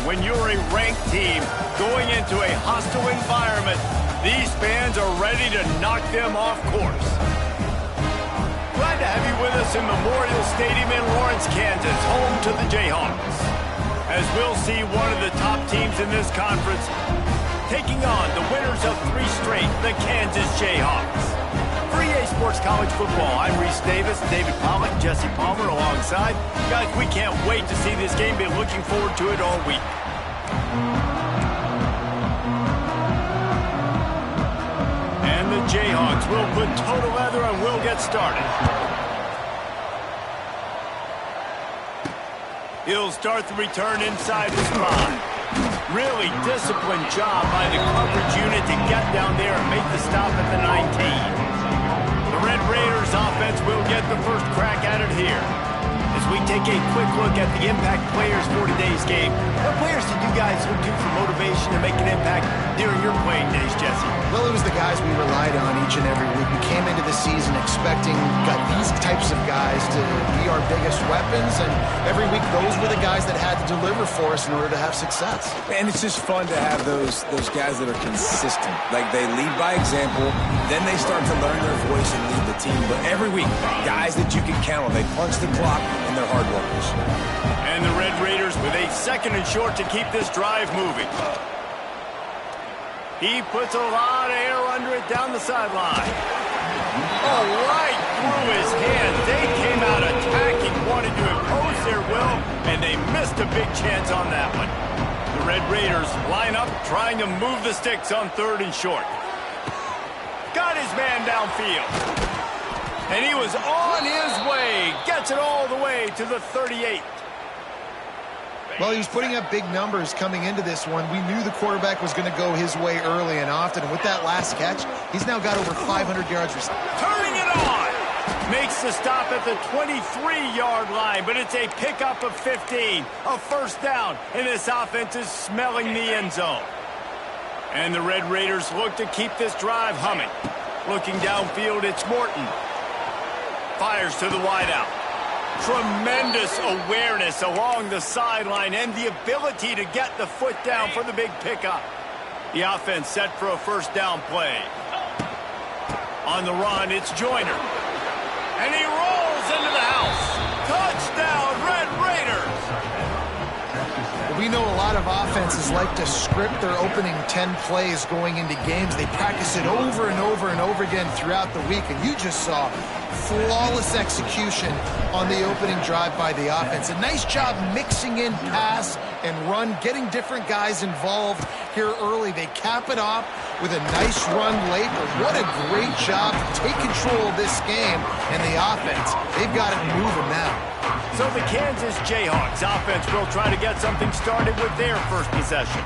when you're a ranked team going into a hostile environment. These fans are ready to knock them off course. Glad to have you with us in Memorial Stadium in Lawrence, Kansas, home to the Jayhawks. As we'll see one of the top teams in this conference taking on the winners of 3 straight, the Kansas Jayhawks. For EA Sports College Football, I'm Reese Davis, David Pollack, Jesse Palmer alongside. Guys, we can't wait to see this game. Be looking forward to it all week. And the Jayhawks will put toe to leather and we'll get started. He'll start the return inside the spot. Really disciplined job by the coverage unit to get down there and make the stop at the 19. The Red Raiders offense will get the first crack at it here. As we take a quick look at the impact players for today's game, what players did you guys look to for motivation to make an impact during your playing days, Jesse? Well, it was the guys we relied on each and every week. We came into the season expecting these types of guys to be our biggest weapons, and every week those were the guys that had to deliver for us in order to have success. And it's just fun to have those guys that are consistent. Like, they lead by example, then they start to learn their voice and lead the team. But every week, guys that you can count on, they punch the clock, and they're hard workers. And the Red Raiders with a 2nd and short to keep this drive moving. He puts a lot of air under it down the sideline. Oh, right through his hand. They came out attacking, wanted to impose their will, and they missed a big chance on that one. The Red Raiders line up, trying to move the sticks on 3rd and short. Got his man downfield. And he was on his way. Gets it all the way to the 38. Well, he was putting up big numbers coming into this one. We knew the quarterback was going to go his way early and often. And with that last catch, he's now got over 500 yards receiving. Turning it on. Makes the stop at the 23-yard line, but it's a pickup of 15. A first down, and this offense is smelling the end zone. And the Red Raiders look to keep this drive humming. Looking downfield, it's Morton. Fires to the wideout. Tremendous awareness along the sideline and the ability to get the foot down for the big pickup. The offense set for a first down play. On the run, it's Joyner. And he rolls into the house. Touchdown, Red Raiders! We know a lot of offenses like to script their opening 10 plays going into games. They practice it over and over and over again throughout the week, and you just saw flawless execution on the opening drive by the offense. A nice job mixing in pass and run, getting different guys involved here early. They cap it off with a nice run late, but what a great job to take control of this game. And the offense, they've got it moving now. So the Kansas Jayhawks offense will try to get something started with their first possession.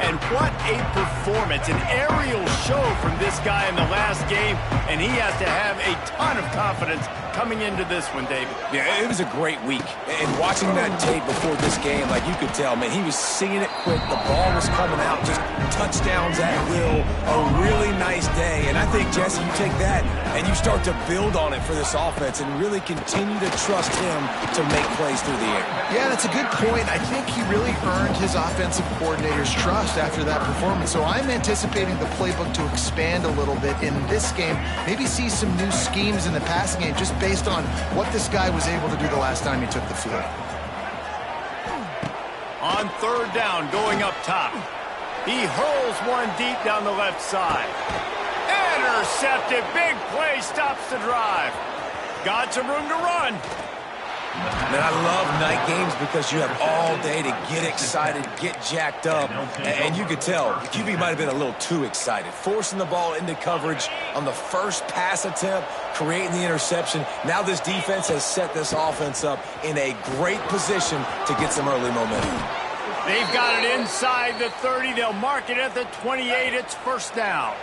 And what a performance, an aerial show from this guy in the last game, and he has to have a ton of confidence coming into this one, David. Yeah, it was a great week. And watching that tape before this game, like, you could tell, man, he was singing it quick. The ball was coming out, just touchdowns at will. A really nice day. And I think, Jesse, you take that and you start to build on it for this offense and really continue to trust him to make plays through the air. Yeah, that's a good point. I think he really earned his offensive coordinator's trust after that performance. So I'm anticipating the playbook to expand a little bit in this game. Maybe see some new schemes in the passing game just based on what this guy was able to do the last time he took the field. On 3rd down, going up top. He hurls one deep down the left side. Intercepted. Big play stops the drive. Got some room to run. Man, I love night games because you have all day to get excited, get jacked up, and you could tell the QB might have been a little too excited. Forcing the ball into coverage on the first pass attempt, creating the interception. Now this defense has set this offense up in a great position to get some early momentum. They've got it inside the 30. They'll mark it at the 28. It's first down.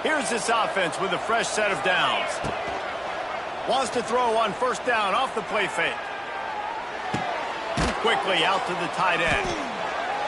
Here's this offense with a fresh set of downs. Wants to throw on first down off the play fake. Quickly out to the tight end.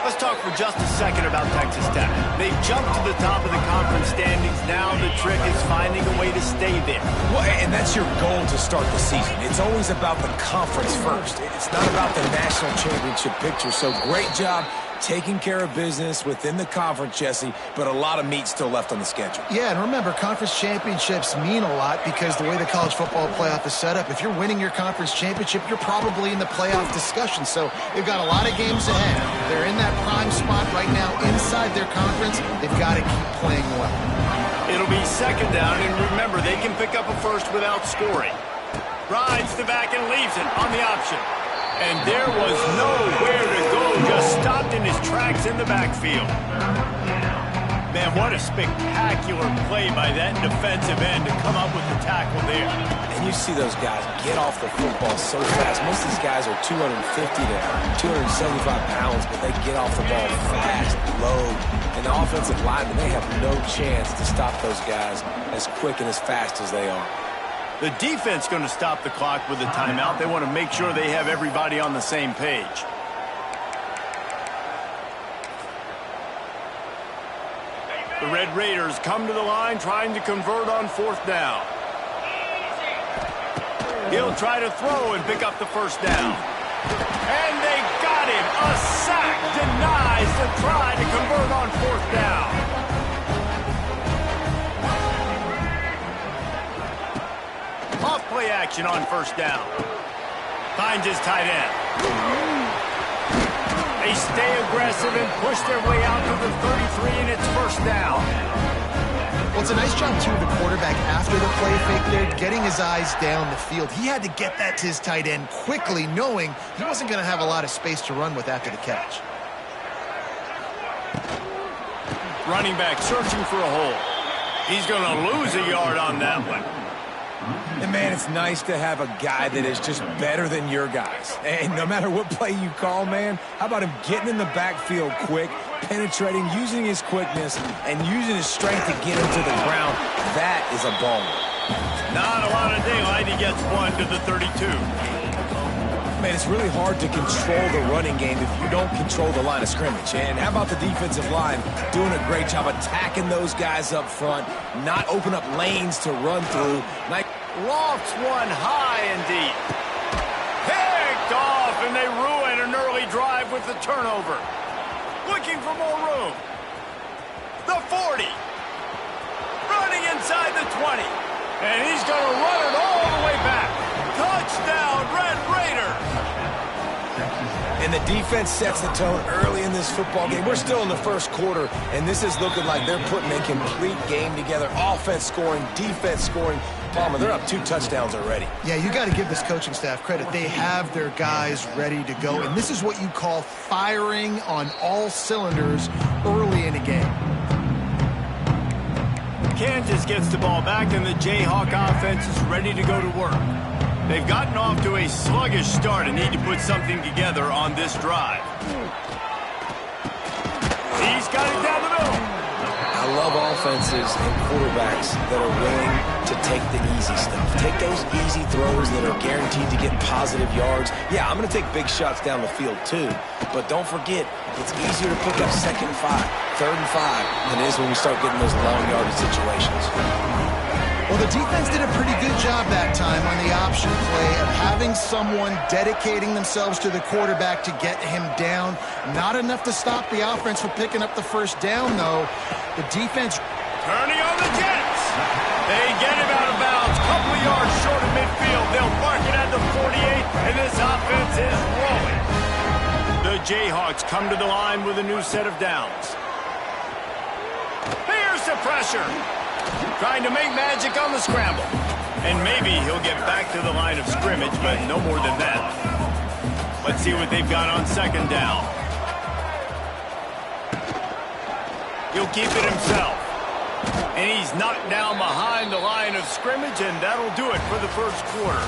Let's talk for just a second about Texas Tech. They've jumped to the top of the conference standings. Now the trick is finding a way to stay there. Well, and that's your goal to start the season. It's always about the conference first. It's not about the national championship picture. So great job taking care of business within the conference, Jesse, but a lot of meat still left on the schedule. Yeah, and remember, conference championships mean a lot because the way the college football playoff is set up, if you're winning your conference championship, you're probably in the playoff discussion. So they've got a lot of games ahead. They're in that prime spot right now inside their conference. They've got to keep playing well. It'll be second down, and remember, they can pick up a first without scoring. Rides the back and leaves it on the option. And there was nowhere to go, just stopped in his tracks in the backfield. Man, what a spectacular play by that defensive end to come up with the tackle there. And you see those guys get off the football so fast. Most of these guys are 250 to 275 pounds, but they get off the ball fast, low. And the offensive linemen, they have no chance to stop those guys as quick and as fast as they are. The defense going to stop the clock with a timeout. They want to make sure they have everybody on the same page. The Red Raiders come to the line trying to convert on fourth down. He'll try to throw and pick up the first down. And they got him. A sack denies the try to convert on fourth down. Off play action on first down. Finds his tight end. They stay aggressive and push their way out to the 33, and it's first down. Well, it's a nice job, too, of the quarterback after the play fake there, getting his eyes down the field. He had to get that to his tight end quickly, knowing he wasn't going to have a lot of space to run with after the catch. Running back searching for a hole. He's going to lose a yard on that one. And, man, it's nice to have a guy that is just better than your guys. And no matter what play you call, man, how about him getting in the backfield quick, penetrating, using his quickness, and using his strength to get him to the ground? That is a baller. Not a lot of daylight. He gets one to the 32. Man, it's really hard to control the running game if you don't control the line of scrimmage. And how about the defensive line doing a great job attacking those guys up front, not open up lanes to run through. Lofts one high and deep. Picked off, and they ruin an early drive with the turnover. Looking for more room. The 40. Running inside the 20. And he's going to run it all the way back. Touchdown, Red Raiders. And the defense sets the tone early in this football game. We're still in the first quarter, and this is looking like they're putting a complete game together. Offense scoring, defense scoring. Palmer, they're up 2 touchdowns already. Yeah, you got to give this coaching staff credit. They have their guys ready to go, and this is what you call firing on all cylinders early in a game. Kansas gets the ball back, and the Jayhawk offense is ready to go to work. They've gotten off to a sluggish start and need to put something together on this drive. He's got it down the middle. I love offenses and quarterbacks that are willing to take the easy stuff. Take those easy throws that are guaranteed to get positive yards. Yeah, I'm going to take big shots down the field too. But don't forget, it's easier to pick up 2nd and 5, 3rd and 5 than it is when we start getting those long yardage situations. Well, the defense did a pretty good job that time on the option play of having someone dedicating themselves to the quarterback to get him down. Not enough to stop the offense from picking up the first down, though. The defense turning on the Jets. They get him out of bounds. Couple of yards short of midfield. They'll mark it at the 48, and this offense is rolling. The Jayhawks come to the line with a new set of downs. Here's the pressure. Trying to make magic on the scramble. And maybe he'll get back to the line of scrimmage, but no more than that. Let's see what they've got on 2nd down. He'll keep it himself. And he's knocked down behind the line of scrimmage, and that'll do it for the first quarter.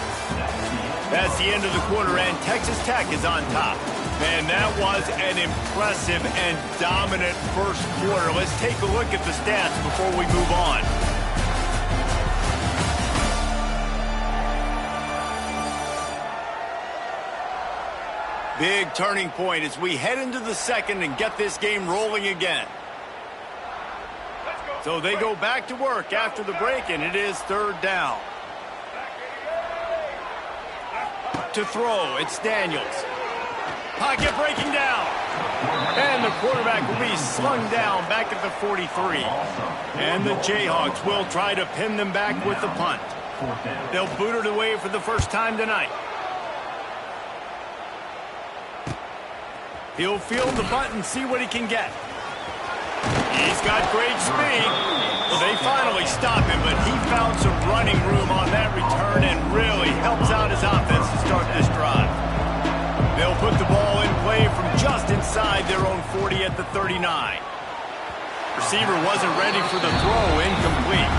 That's the end of the quarter, and Texas Tech is on top. Man, that was an impressive and dominant first quarter. Let's take a look at the stats before we move on. Big turning point as we head into the second and get this game rolling again. So they go back to work after the break, and it is third down. To throw, it's Daniels. Pocket breaking down. And the quarterback will be slung down back at the 43. And the Jayhawks will try to pin them back with the punt. They'll boot it away for the first time tonight. He'll field the punt and see what he can get. He's got great speed. Well, they finally stop him, but he found some running room on that return and really helps out his offense to start this drive. They'll put the ball in play from just inside their own 40 at the 39. Receiver wasn't ready for the throw, incomplete.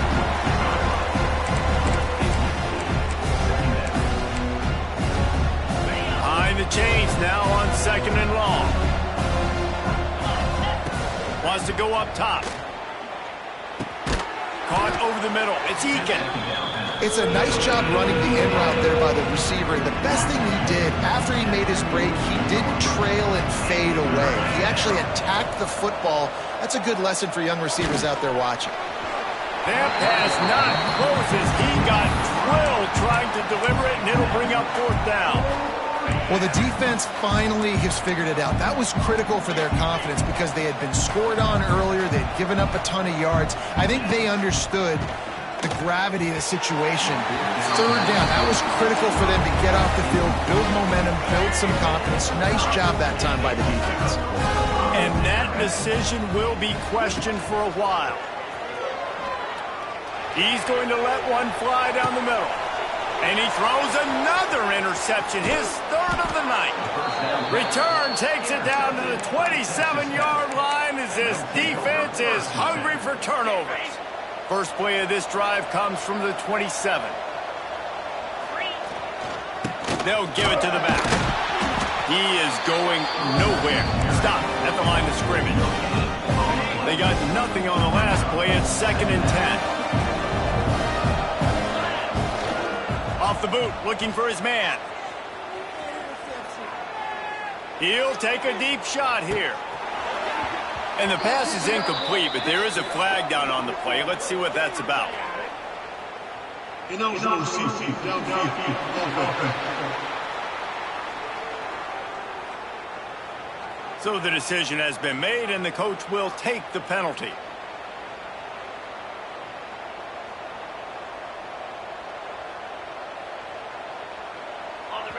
Behind the chains now on second and long. Wants to go up top. Caught over the middle. It's Eakin. It's a nice job running the in route there by the receiver. And the best thing he did after he made his break, he didn't trail and fade away. He actually attacked the football. That's a good lesson for young receivers out there watching. That pass not close as he got drilled trying to deliver it, and it'll bring up fourth down. Well, the defense finally has figured it out. That was critical for their confidence because they had been scored on earlier. They had given up a ton of yards. I think they understood the gravity of the situation. Third down, that was critical for them to get off the field, build momentum, build some confidence. Nice job that time by the defense. And that decision will be questioned for a while. He's going to let one fly down the middle. And he throws another interception, his third of the night. Return takes it down to the 27-yard line as this defense is hungry for turnovers. First play of this drive comes from the 27. They'll give it to the back. He is going nowhere. Stop at the line of scrimmage. They got nothing on the last play. It's second and 10. Off the boot, looking for his man. He'll take a deep shot here. And the pass is incomplete, but there is a flag down on the play. Let's see what that's about. So the decision has been made, and the coach will take the penalty.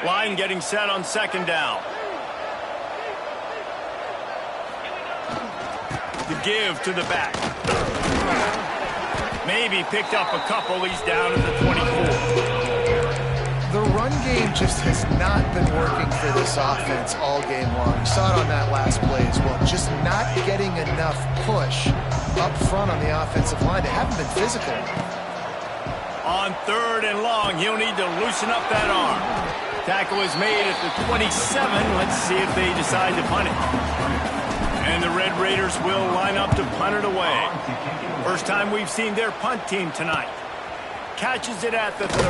Line getting set on second down. The give to the back. Maybe picked up a couple. He's down at the 24. The run game just has not been working for this offense all game long. You saw it on that last play as well. Just not getting enough push up front on the offensive line. They haven't been physical. On third and long, he'll need to loosen up that arm. Tackle is made at the 27. Let's see if they decide to punt it. And the Red Raiders will line up to punt it away. First time we've seen their punt team tonight. Catches it at the 30.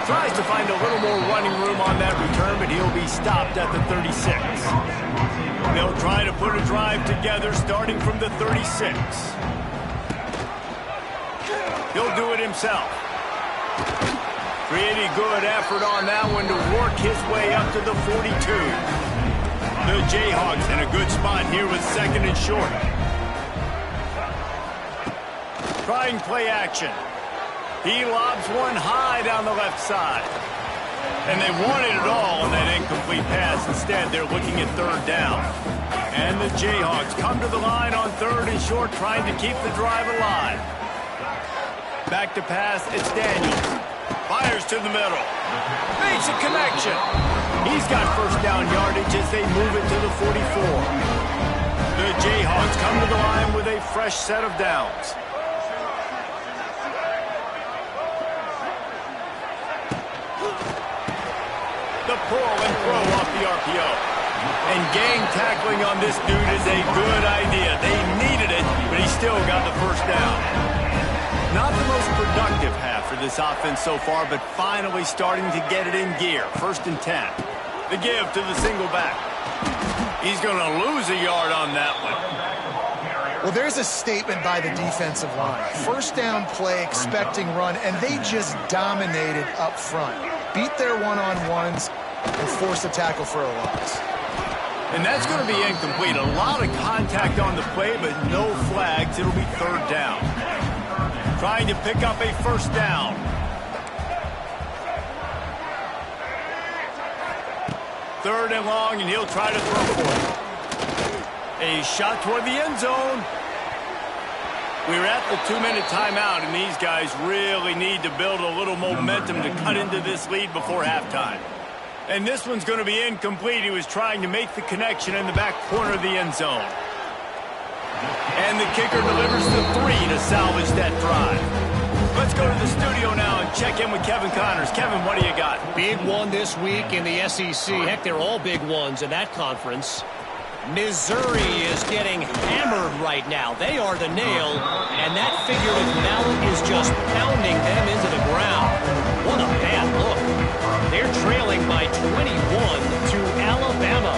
Tries to find a little more running room on that return, but he'll be stopped at the 36. They'll try to put a drive together starting from the 36. He'll do it himself. Pretty good effort on that one to work his way up to the 42. The Jayhawks in a good spot here with second and short. Trying play action. He lobs one high down the left side. And they wanted it all on that incomplete pass. Instead, they're looking at third down. And the Jayhawks come to the line on third and short, trying to keep the drive alive. Back to pass, it's Daniels. Fires to the middle. Makes a connection. He's got first down yardage as they move it to the 44. The Jayhawks come to the line with a fresh set of downs. The pull and throw off the RPO. And gang tackling on this dude is a good idea. They needed it, but he still got the first down. Not the most productive half for this offense so far, but finally starting to get it in gear. First and 10. The give to the single back. He's going to lose a yard on that one. Well, there's a statement by the defensive line. First down play, expecting run, and they just dominated up front. Beat their one-on-ones and force a tackle for a loss. And that's going to be incomplete. A lot of contact on the play, but no flags. It'll be third down. Trying to pick up a first down. Third and long, and he'll try to throw for it. A shot toward the end zone. We're at the 2-minute timeout, and these guys really need to build a little momentum to cut into this lead before halftime. And this one's going to be incomplete. He was trying to make the connection in the back corner of the end zone. And the kicker delivers the 3 to salvage that drive. Let's go to the studio now and check in with Kevin Connors. Kevin, what do you got? Big one this week in the SEC. Heck, they're all big ones in that conference. Missouri is getting hammered right now. They are the nail, and that figurative mallet is just pounding them into the ground. What a bad look. They're trailing by 21 to Alabama.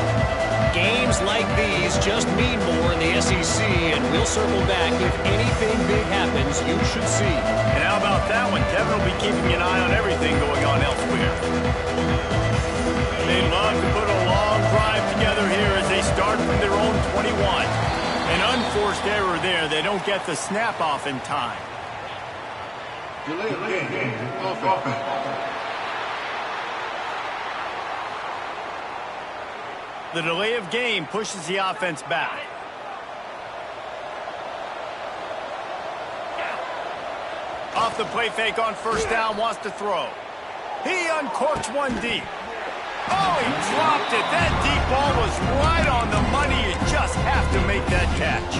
Games like these just mean more in the SEC, and we'll circle back. If anything big happens, you should see. And how about that one? Kevin will be keeping an eye on everything going on elsewhere. They love to put a long drive together here as they start from their own 21. An unforced error there. They don't get the snap off in time. Delay of game. Offense. The delay of game pushes the offense back. Off the play fake on first down, wants to throw. He uncorks one deep. Oh, he dropped it. That deep ball was right on the money. You just have to make that catch.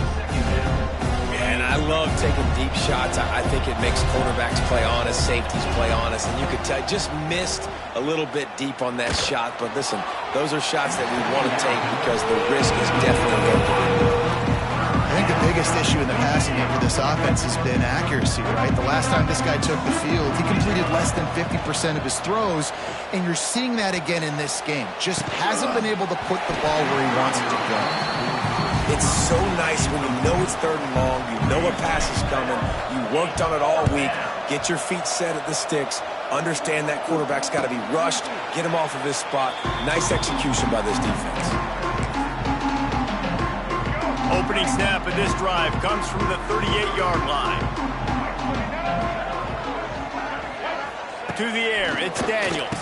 And I love taking deep shots. I think it makes quarterbacks play honest, safeties play honest, and you could tell just missed a little bit deep on that shot. But listen, those are shots that we want to take because the risk is definitely worth it. I think the biggest issue in the passing game for this offense has been accuracy, right? The last time this guy took the field, he completed less than 50% of his throws, and you're seeing that again in this game. Just hasn't been able to put the ball where he wants it to go. It's so nice when you know it's third and long, you know a pass is coming, you worked on it all week, get your feet set at the sticks, understand that quarterback's got to be rushed, get him off of his spot. Nice execution by this defense. Opening snap of this drive comes from the 38-yard line. To the air, it's Daniels.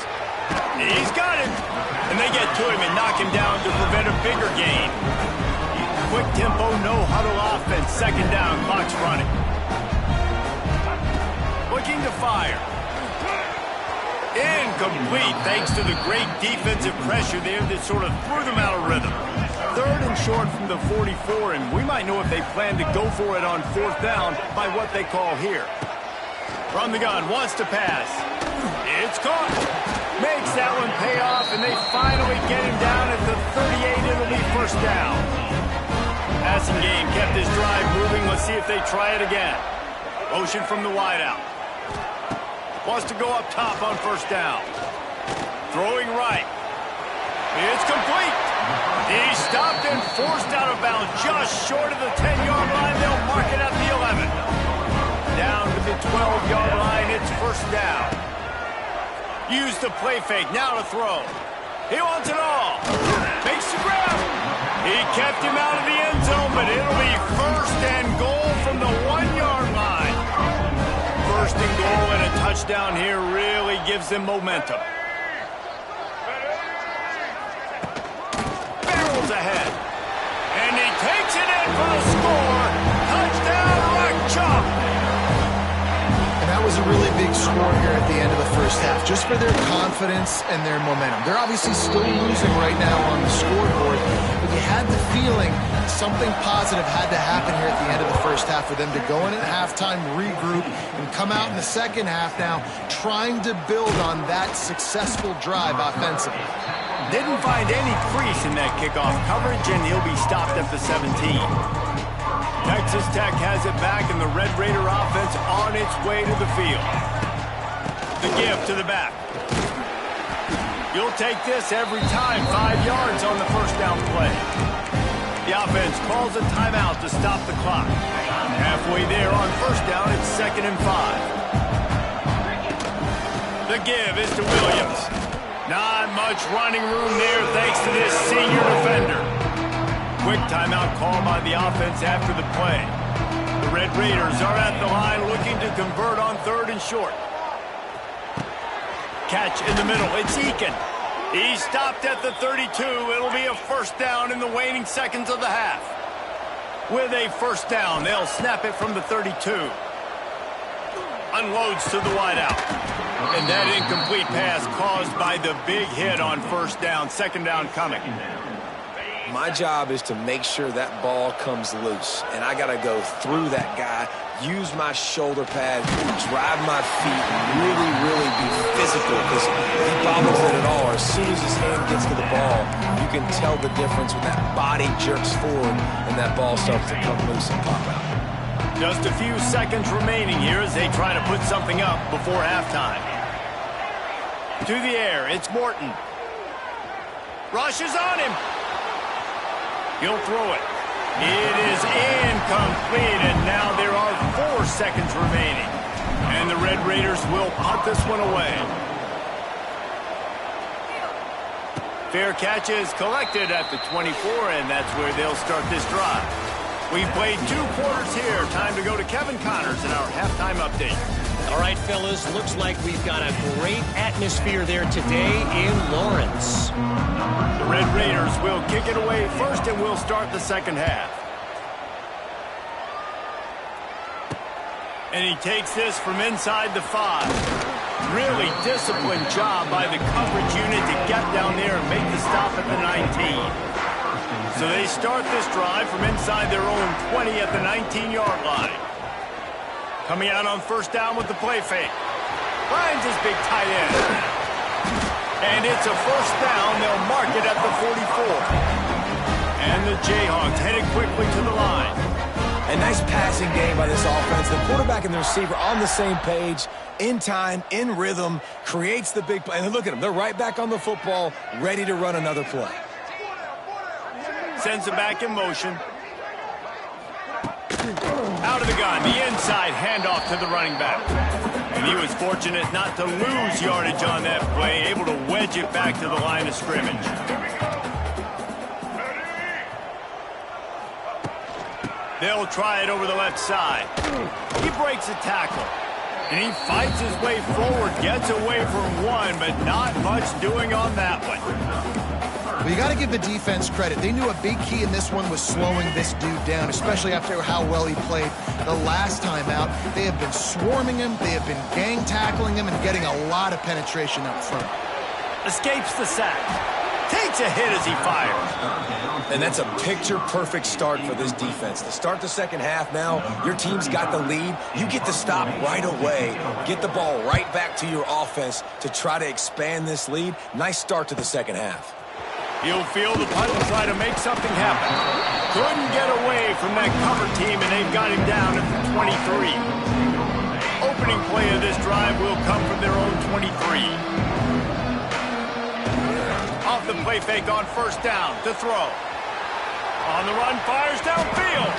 He's got it. And they get to him and knock him down to prevent a bigger gain. Quick tempo, no huddle offense. Second down, clock's running. Looking to fire. Incomplete, thanks to the great defensive pressure there that sort of threw them out of rhythm. Third and short from the 44, and we might know if they plan to go for it on fourth down by what they call here. From the gun, wants to pass. It's caught. Makes that one pay off, and they finally get him down at the 38. It'll be first down. Passing game kept his drive moving. Let's see if they try it again. Motion from the wideout. Wants to go up top on first down. Throwing right. It's complete. He stopped and forced out of bounds just short of the 10-yard line. They'll mark it at the 11. Down to the 12-yard line. It's first down. Use the play fake. Now to throw. He wants it all. Makes the grab. He kept him out of the end zone, but it'll be first and goal from the 1-yard line. First and goal and a touchdown here really gives them momentum. Barrels ahead. And he takes it in for the score. Touchdown, Rock Chalk. And that was a really big score here at the end of the first half, just for their confidence and their momentum. They're obviously still losing right now on the scoreboard, but you had the feeling something positive had to happen here at the end of the first half for them to go in at halftime, regroup, and come out in the second half now trying to build on that successful drive offensively. Didn't find any crease in that kickoff coverage, and he'll be stopped at the 17. Texas Tech has it back, and the Red Raider offense on its way to the field. The give to the back. You'll take this every time. 5 yards on the first down play. The offense calls a timeout to stop the clock. Halfway there on first down, it's 2nd and 5. The give is to Williams. Not much running room there thanks to this senior defender. Quick timeout call by the offense after the play. The Red Raiders are at the line looking to convert on 3rd and short. Catch in the middle. It's Eakin. He stopped at the 32. It'll be a first down in the waning seconds of the half. With a first down, they'll snap it from the 32. Unloads to the wideout. And that incomplete pass caused by the big hit on first down. 2nd down coming. My job is to make sure that ball comes loose, and I got to go through that guy, use my shoulder pad, drive my feet, and really be physical, because if he bobbles it at all, or as soon as his hand gets to the ball, you can tell the difference when that body jerks forward and that ball starts to come loose and pop out. Just a few seconds remaining here as they try to put something up before halftime. To the air, it's Morton. Rushes on him. He'll throw it. It is incomplete, and now there are 4 seconds remaining. And the Red Raiders will punt this one away. Fair catch is collected at the 24, and that's where they'll start this drive. We've played 2 quarters here. Time to go to Kevin Connors in our halftime update. All right, fellas, looks like we've got a great atmosphere there today in Lawrence. The Red Raiders will kick it away first, and we'll start the second half. And he takes this from inside the 5. Really disciplined job by the coverage unit to get down there and make the stop at the 19. So they start this drive from inside their own 20 at the 19-yard line. Coming out on first down with the play fake. Finds his big tight end. And it's a first down. They'll mark it at the 44. And the Jayhawks headed quickly to the line. A nice passing game by this offense. The quarterback and the receiver on the same page, in time, in rhythm, creates the big play. And look at them. They're right back on the football, ready to run another play. Sends it back in motion. Out of the gun, the inside handoff to the running back. And he was fortunate not to lose yardage on that play, able to wedge it back to the line of scrimmage. They'll try it over the left side. He breaks a tackle. And he fights his way forward, gets away from one, but not much doing on that one. Well, you got to give the defense credit. They knew a big key in this one was slowing this dude down, especially after how well he played the last time out. They have been swarming him, they have been gang tackling him, and getting a lot of penetration up front. Escapes the sack. Takes a hit as he fires. And that's a picture-perfect start for this defense. To start the second half now, your team's got the lead. You get to stop right away, get the ball right back to your offense to try to expand this lead. Nice start to the second half. He'll field the punt and try to make something happen. Couldn't get away from that cover team, and they've got him down at the 23. Opening play of this drive will come from their own 23. Off the play fake on first down to throw. On the run, fires downfield.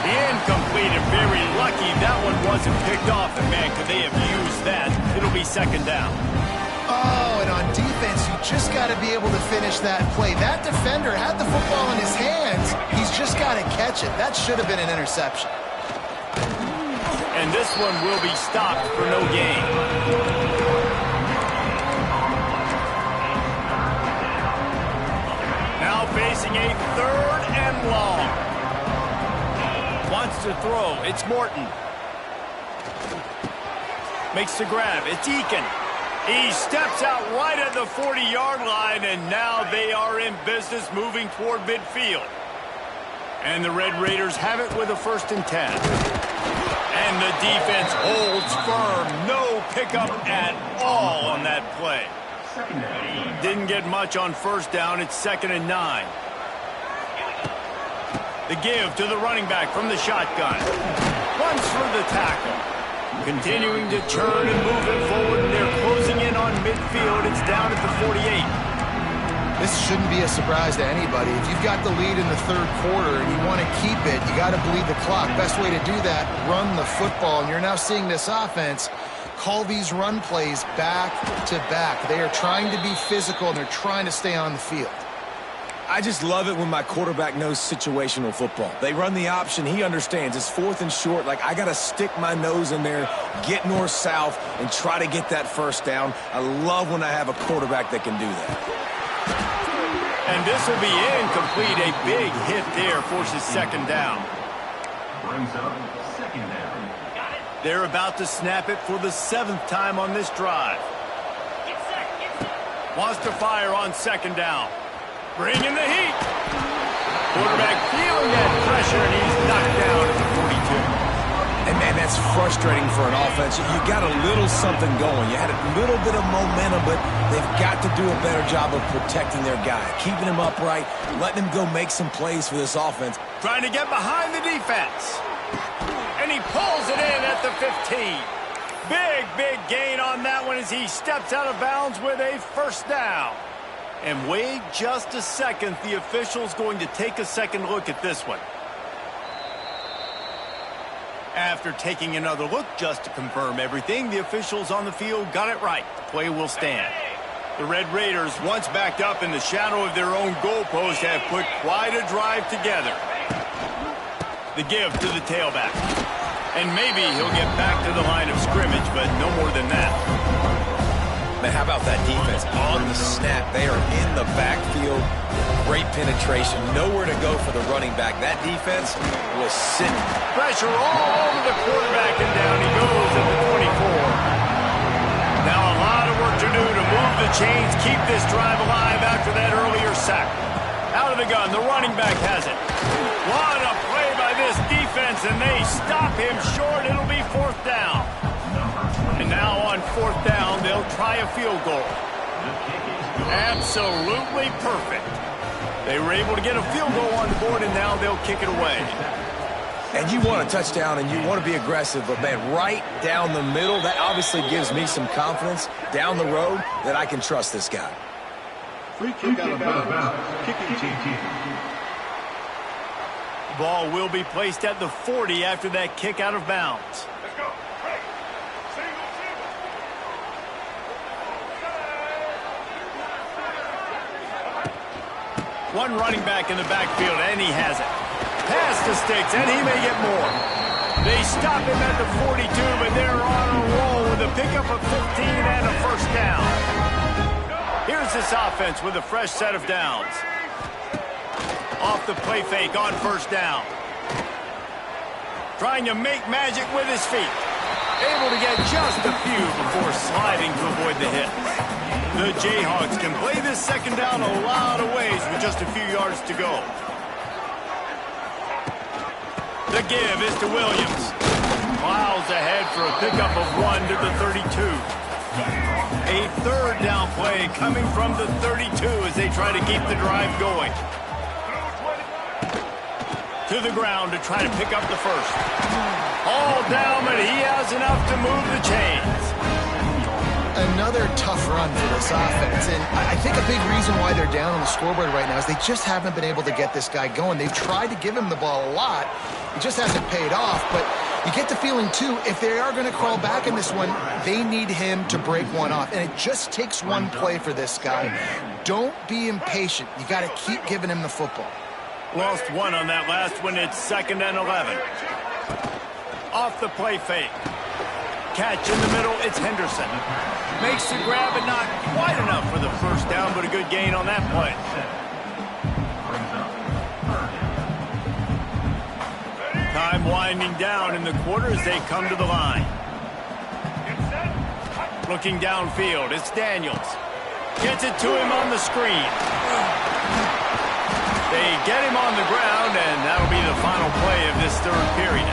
Incomplete and very lucky that one wasn't picked off. And man, could they have used that? It'll be second down. Oh, and on defense, you just got to be able to finish that play. That defender had the football in his hands. He's just got to catch it. That should have been an interception. And this one will be stopped for no gain. Now facing a 3rd and long. Wants to throw. It's Morton. Makes the grab. It's Eakin. He steps out right at the 40-yard line, and now they are in business moving toward midfield. And the Red Raiders have it with a 1st and 10. And the defense holds firm. No pickup at all on that play. Didn't get much on first down. It's 2nd and 9. The give to the running back from the shotgun. Runs for the tackle. Continuing to turn and move it forward. They're closing in on beyond midfield. It's down at the 48. This shouldn't be a surprise to anybody. If you've got the lead in the third quarter and you want to keep it, you got to bleed the clock. Best way to do that, run the football. And you're now seeing this offense call these run plays back to back. They are trying to be physical, and they're trying to stay on the field. I just love it when my quarterback knows situational football. They run the option. He understands. It's 4th and short. Like, I got to stick my nose in there, get north-south, and try to get that first down. I love when I have a quarterback that can do that. And this will be incomplete. A big hit there forces second down. Brings up second down. They're about to snap it for the 7th time on this drive. Wants to fire on second down. Bringing the heat. Quarterback feeling that pressure, and he's knocked down at the 42. And, man, that's frustrating for an offense. You got a little something going. You had a little bit of momentum, but they've got to do a better job of protecting their guy, keeping him upright, letting him go make some plays for this offense. Trying to get behind the defense. And he pulls it in at the 15. Big gain on that one as he steps out of bounds with a first down. And wait just a second. The official's going to take a second look at this one. After taking another look just to confirm everything, the officials on the field got it right. The play will stand. The Red Raiders, once backed up in the shadow of their own goalpost, have put quite a drive together. The give to the tailback. And maybe he'll get back to the line of scrimmage, but no more than that. Man, how about that defense on the snap? They are in the backfield. Great penetration. Nowhere to go for the running back. That defense was sitting. Pressure all over the quarterback, and down he goes at the 24. Now a lot of work to do to move the chains, keep this drive alive after that earlier sack. Out of the gun, the running back has it. What a play by this defense, and they stop him short. It'll be 4th down. And now on 4th down, they'll try a field goal. Absolutely perfect. They were able to get a field goal on the board, and now they'll kick it away. And you want a touchdown, and you want to be aggressive, but, man, right down the middle, that obviously gives me some confidence down the road that I can trust this guy. Free kick out of bounds. Kicking team. Ball will be placed at the 40 after that kick out of bounds. Let's go. Right. Single. One running back in the backfield, and he has it. Pass to Sticks, and he may get more. They stop him at the 42, but they're on a roll with a pickup of 15 and a first down. Here's this offense with a fresh set of downs. Off the play fake on first down. Trying to make magic with his feet. Able to get just a few before sliding to avoid the hit. The Jayhawks can play this second down a lot of ways with just a few yards to go. The give is to Williams. Miles ahead for a pickup of 1 to the 32. A third down play coming from the 32 as they try to keep the drive going. To the ground to try to pick up the first. All down, but he has enough to move the chains. Another tough run for this offense, and I think a big reason why they're down on the scoreboard right now is they just haven't been able to get this guy going. They've tried to give him the ball a lot. It just hasn't paid off, but you get the feeling, too, if they are going to crawl back in this one, they need him to break one off, and it just takes one play for this guy. Don't be impatient. You got to keep giving him the football. Lost one on that last one. It's 2nd and 11. Off the play fake. Catch in the middle. It's Henderson. Makes the grab, but not quite enough for the first down, but a good gain on that play. Time winding down in the quarter as they come to the line. Looking downfield. It's Daniels. Gets it to him on the screen. They get him on the ground, and that'll be the final play of this third period.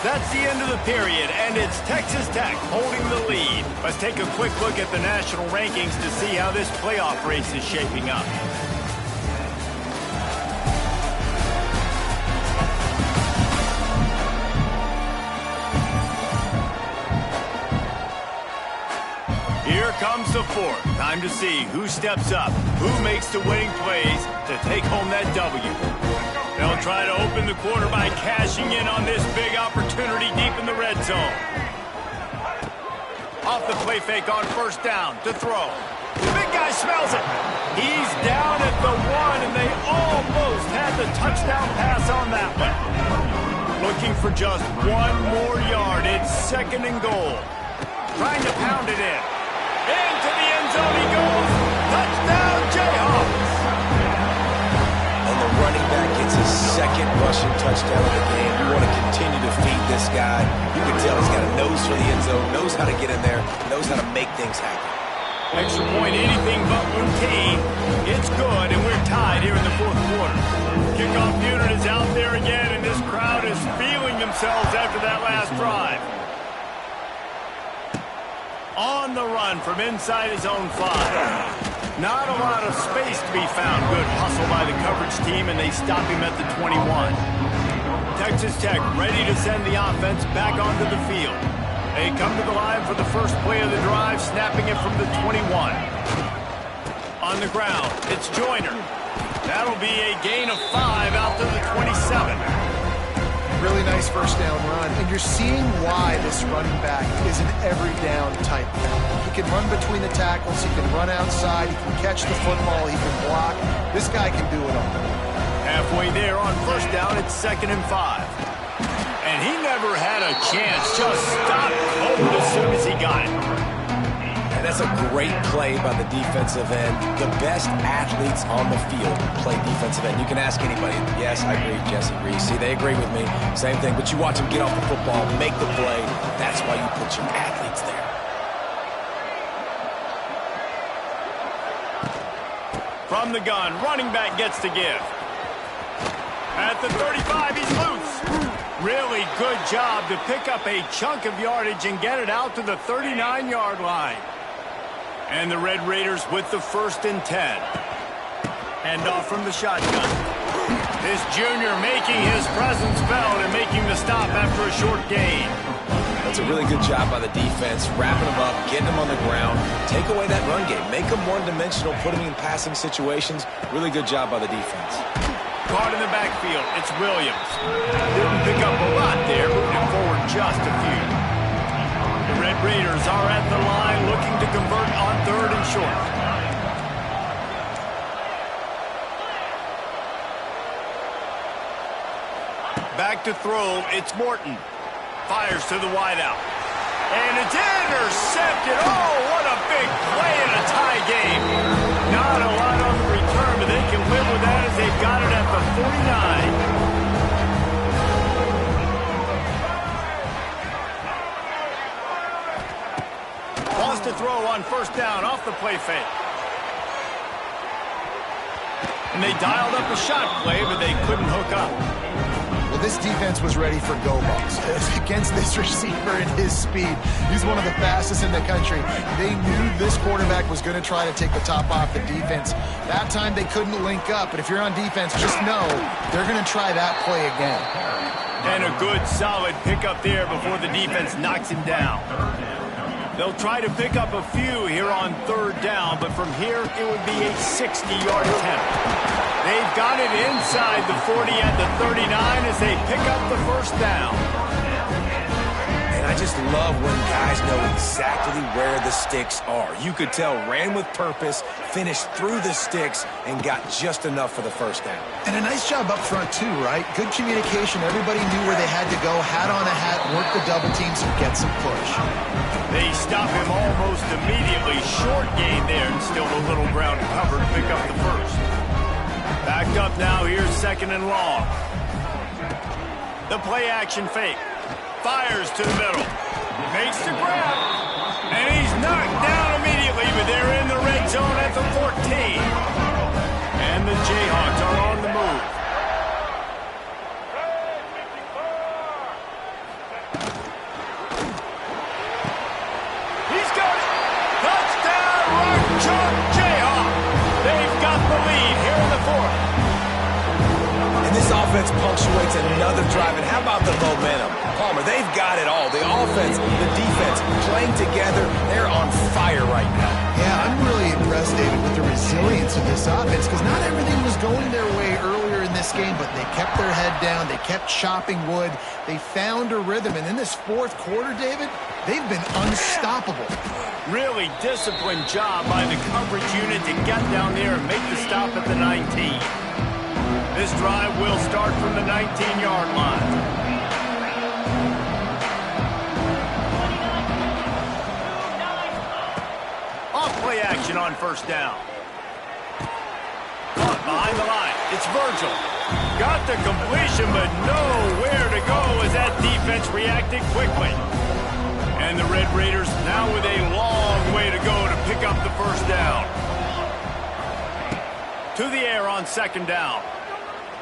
That's the end of the period, and it's Texas Tech holding the lead. Let's take a quick look at the national rankings to see how this playoff race is shaping up. Here comes the fourth. Time to see who steps up, who makes the winning plays to take home that W. They'll try to open the quarter by cashing in on this big opportunity deep in the red zone. Off the play fake on first down to throw. The big guy smells it. He's down at the 1, and they almost had the touchdown pass on that one. Looking for just 1 more yard. It's 2nd and goal. Trying to pound it in. Into the end zone he goes. Touchdown, Jayhawks. And the running back gets his 2nd rushing touchdown of the game. You want to continue to feed this guy. You can tell he's got a nose for the end zone, knows how to get in there, knows how to make things happen. Extra point, anything but routine. It's good, and we're tied here in the 4th quarter. Kickoff unit is out there again, and this crowd is feeling themselves after that last drive. On the run from inside his own 5. Not a lot of space to be found. Good hustle by the coverage team, and they stop him at the 21. Texas Tech ready to send the offense back onto the field. They come to the line for the first play of the drive, snapping it from the 21. On the ground, it's Joyner. That'll be a gain of 5 out to the 27. Really nice first down run, and you're seeing why this running back is an every down type guy. He can run between the tackles, he can run outside, he can catch the football, he can block. This guy can do it all. Halfway there on first down, it's 2nd and 5. And he never had a chance, just stopped cold as soon as he got it. And that's a great play by the defensive end. The best athletes on the field play defensive end. You can ask anybody. Yes, I agree. Jesse agrees. See, they agree with me. Same thing. But you watch them get off the football, make the play. That's why you put your athletes there. From the gun, running back gets to give. At the 35, he's loose. Really good job to pick up a chunk of yardage and get it out to the 39-yard line. And the Red Raiders with the 1st and 10. Hand off from the shotgun. This junior making his presence felt and making the stop after a short gain. That's a really good job by the defense, wrapping them up, getting them on the ground, take away that run game, make them one-dimensional, put them in passing situations. Really good job by the defense. Caught in the backfield, it's Williams. Didn't pick up a lot there, moving forward just a few. The Red Raiders are at the line looking to convert on 3rd and short. Back to throw, it's Morton. Fires to the wideout. And it's intercepted. Oh, what a big play in a tie game. Not a lot on the return, but they can live with that as they've got it at the 49. Wants to throw on first down off the play fake. And they dialed up a shot play, but they couldn't hook up. Well, this defense was ready for go balls against this receiver and his speed. He's one of the fastest in the country. They knew this quarterback was going to try to take the top off the defense. That time they couldn't link up, but if you're on defense, just know they're going to try that play again. And a good, solid pickup there before the defense knocks him down. They'll try to pick up a few here on 3rd down, but from here it would be a 60-yard attempt. They've got it inside the 40 at the 39 as they pick up the first down. And I just love when guys know exactly where the sticks are. You could tell ran with purpose, finished through the sticks, and got just enough for the first down. And a nice job up front, too, right? Good communication. Everybody knew where they had to go, hat on a hat, work the double teams, and get some push. They stop him almost immediately. Short gain there, and still a little ground covered to pick up the first. Backed up now, here's 2nd and long. The play action fake. Fires to the middle. Makes the grab. And he's knocked down immediately, but they're in the red zone at the 14. And the Jayhawks are on the move. He's got it. Touchdown, Rock Chalk Jayhawk. They've got the lead here in the 4th. And this offense defense punctuates another drive. And how about the momentum? Palmer, they've got it all. The offense, the defense, playing together. They're on fire right now. Yeah, I'm really impressed, David, with the resilience of this offense because not everything was going their way earlier in this game, but they kept their head down. They kept chopping wood. They found a rhythm. And in this fourth quarter, David, they've been unstoppable. Really disciplined job by the coverage unit to get down there and make the stop at the 19. This drive will start from the 19-yard line. Off-play action on first down. Caught behind the line. It's Virgil. Got the completion, but nowhere to go as that defense reacted quickly. And the Red Raiders now with a long way to go to pick up the first down. To the air on second down.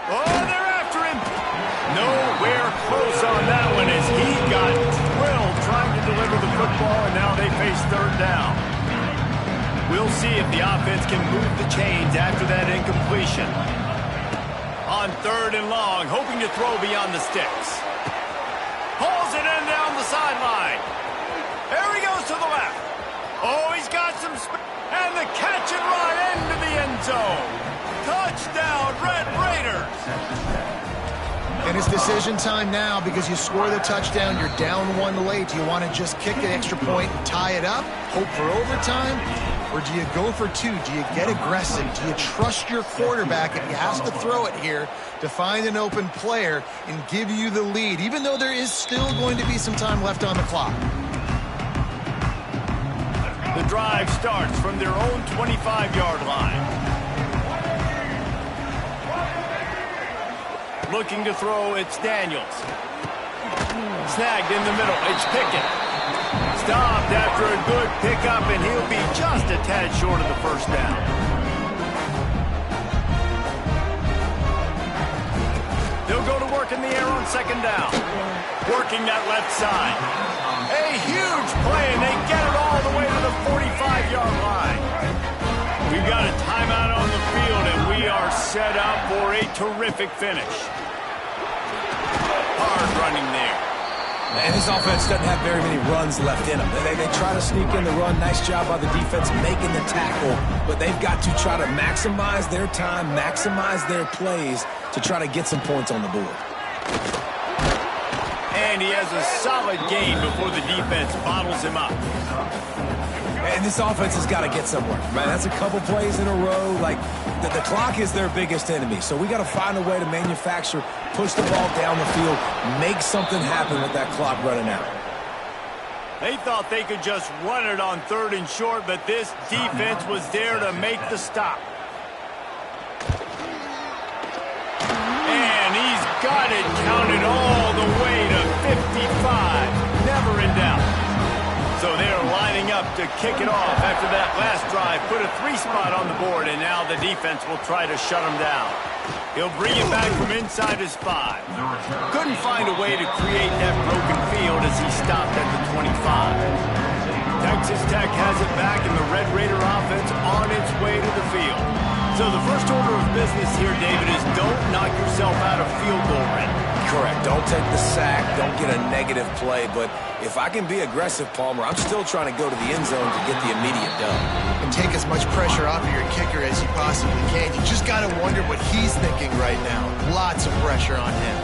Oh, they're after him. Nowhere close on that one as he got drilled trying to deliver the football, and now they face third down. We'll see if the offense can move the chains after that incompletion. On third and long, hoping to throw beyond the sticks. Pulls it in down the sideline. There he goes to the left. Oh, he's got some and the catch and run into the end zone. Touchdown, Red Raiders. And it's decision time now because you score the touchdown, you're down one late. Do you want to just kick an extra point and tie it up, hope for overtime? Or do you go for two? Do you get aggressive? Do you trust your quarterback if he has to throw it here to find an open player and give you the lead, even though there is still going to be some time left on the clock? The drive starts from their own 25-yard line. Looking to throw, it's Daniels. Snagged in the middle, it's Pickett. Stopped after a good pickup, and he'll be just a tad short of the first down. They'll go to work in the air on second down. Working that left side. A huge play, and they get it all the way to the 45-yard line. We've got a timeout on the field, and we are set up for a terrific finish. Hard running there. And this offense doesn't have very many runs left in them. They try to sneak in the run. Nice job by the defense making the tackle. But they've got to try to maximize their time, maximize their plays to try to get some points on the board. And he has a solid gain before the defense bottles him up. And this offense has got to get somewhere, right? That's a couple plays in a row. Like, the clock is their biggest enemy. So we got to find a way to manufacture, push the ball down the field, make something happen with that clock running out. They thought they could just run it on third and short, but this defense was there to make the stop. And he's got it counted all the way to 55. Never in doubt. So they're lining up to kick it off after that last drive. Put a 3-spot on the board, and now the defense will try to shut him down. He'll bring it back from inside his 5. Couldn't find a way to create that broken field as he stopped at the 25. Texas Tech has it back, and the Red Raider offense on its way to the field. So the first order of business here, David, is don't knock yourself out of field goal range. Correct. Don't take the sack. Don't get a negative play. But if I can be aggressive, Palmer, I'm still trying to go to the end zone to get the immediate dub. And take as much pressure off of your kicker as you possibly can. You just got to wonder what he's thinking right now. Lots of pressure on him.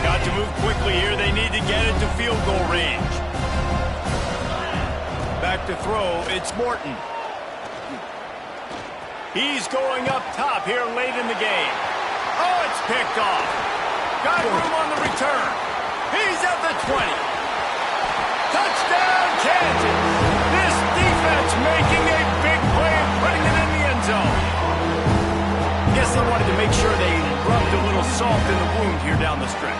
Got to move quickly here. They need to get it to field goal range. Back to throw. It's Morton. He's going up top here late in the game. Oh, it's picked off. Got room on the return. He's at the 20. Touchdown, Kansas. This defense making a big play and putting it in the end zone. Guess they wanted to make sure they rubbed a little salt in the wound here down the stretch.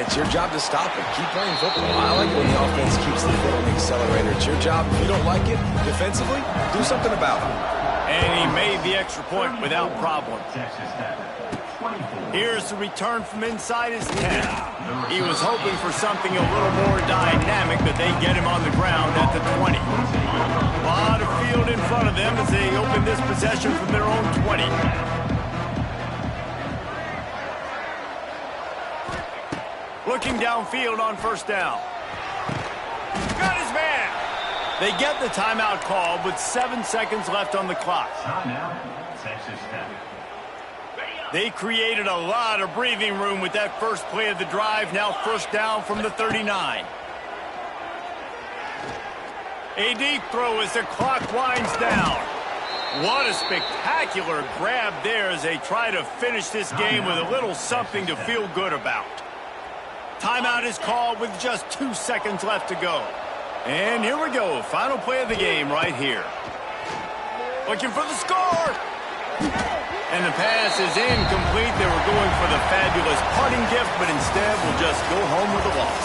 It's your job to stop it. Keep playing football. I like it when the offense keeps the foot on the accelerator. It's your job. If you don't like it defensively, do something about it. And he made the extra point without problem. Here's the return from inside his 10. He was hoping for something a little more dynamic, but they get him on the ground at the 20. A lot of field in front of them as they open this possession from their own 20. Looking downfield on first down. Got his man. They get the timeout called with 7 seconds left on the clock. They created a lot of breathing room with that first play of the drive. Now first down from the 39. A deep throw as the clock winds down. What a spectacular grab there as they try to finish this game with a little something to feel good about. Timeout is called with just 2 seconds left to go. And here we go. Final play of the game right here. Looking for the score. And the pass is incomplete. They were going for the fabulous parting gift, but instead will just go home with a loss.